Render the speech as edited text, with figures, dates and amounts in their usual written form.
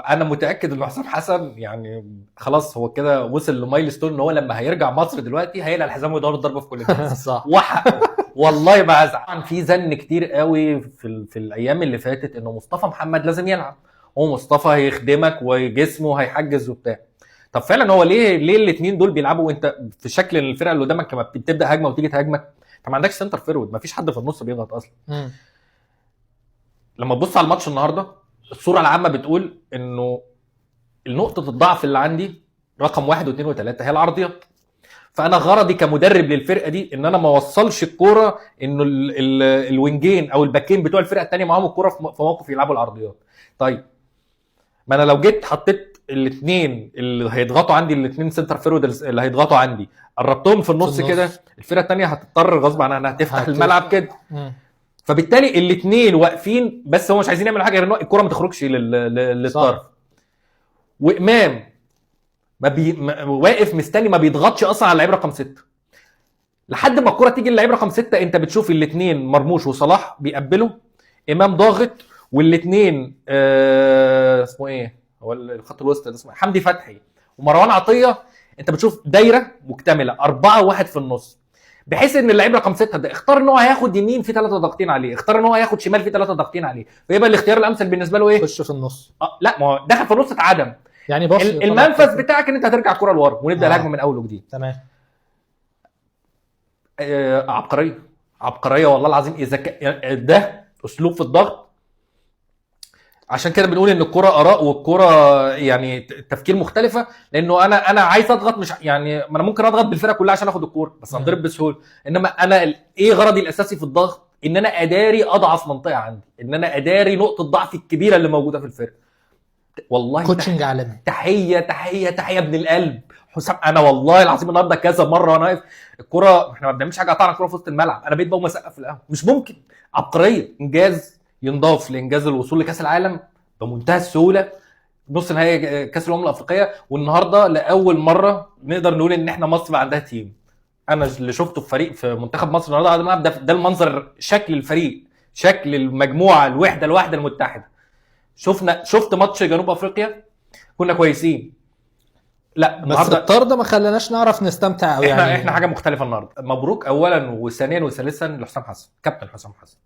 انا متاكد ان حسام حسن يعني خلاص هو كده وصل لمايلستون ان هو لما هيرجع مصر دلوقتي هيقلع الحزام ويدور الضربه في كل الناس. صح. وحقه والله ما هزعل. في زن كتير قوي في الايام اللي فاتت انه مصطفى محمد لازم يلعب، هو مصطفى هيخدمك وجسمه هيحجز وبتاع. طب فعلا هو ليه الاثنين دول بيلعبوا وانت في شكل الفرقه اللي قدامك لما بتبدا هجمه وتيجي تهاجمك انت ما عندكش سنتر فيرود، ما فيش حد في النص بيضغط اصلا. لما تبص على الماتش النهارده الصوره العامه بتقول انه النقطه الضعف اللي عندي رقم 1 و2 و3 هي العرضيات. فانا غرضي كمدرب للفرقه دي ان انا ما اوصلش الكوره انه الوينجين او الباكين بتوع الفرقه الثانيه معاهم الكوره في موقف يلعبوا العرضيات. طيب ما انا لو جيت حطيت الاثنين اللي هيضغطوا عندي، الاثنين سنتر فيرود اللي هيضغطوا عندي، قربتهم في النص كده، الفرقه الثانيه هتضطر غصب عنها انها تفتح الملعب كده. فبالتالي الاثنين واقفين بس هم مش عايزين يعملوا حاجه غير ان الكوره ما تخرجش للطرف. وامام واقف مستني ما بيضغطش اصلا على اللعيب رقم 6 لحد ما الكوره تيجي للعيب رقم 6. انت بتشوف الاثنين مرموش وصلاح بيقبلوا، امام ضاغط، والاثنين اسمه ايه هو الخط الوسط ده اسمه حمدي فتحي ومروان عطيه. انت بتشوف دايره مكتمله 4 وواحد في النص، بحيث ان اللعيب رقم 6 ده اختار ان هو هياخد يمين في 3 ضاغطين عليه، اختار ان هو هياخد شمال في 3 ضاغطين عليه، فيبقى الاختيار الامثل بالنسبه له ايه؟ خش في النص. لا ما هو دخل في النص اتعدم يعني بص المنفذ بتاعك ان انت هترجع الكره لورا ونبدا الهجمه من اول وجديد. تمام. عبقريه والله العظيم. اذا ده اسلوب في الضغط. عشان كده بنقول ان الكرة اراء والكرة يعني تفكير مختلفه، لانه انا عايز اضغط، مش يعني ما انا ممكن اضغط بالفرقه كلها عشان اخد الكوره بس انضرب بسهوله. انما انا ايه غرضي الاساسي في الضغط؟ ان انا اداري اضعف منطقه عندي، ان انا اداري نقطه ضعف الكبيره اللي موجوده في الفرقه. والله كوتشنج عالمي. تحيه ابن القلب حسام. انا والله العظيم النهارده كذا مره وانا واقف الكوره احنا ما بنعملش حاجه، قطعنا الكوره في وسط الملعب، انا بقيت بقوم اسقف في القهوه. مش ممكن. عبقريه، انجاز ينضاف لانجاز الوصول لكاس العالم بمنتهى السهوله، نص نهائي كاس الامم الافريقيه. والنهارده لاول مره نقدر نقول ان احنا مصر بقى عندها تيم. انا اللي شفته في فريق في منتخب مصر النهارده ده المنظر، شكل الفريق، شكل المجموعه، الوحده المتحده. شفت ماتش جنوب افريقيا كنا كويسين، لا بس الطرد ما خلاناش نعرف نستمتع قوي. احنا حاجه مختلفه النهارده. مبروك اولا وثانيا وثالثا لحسام حسن، كابتن حسام حسن.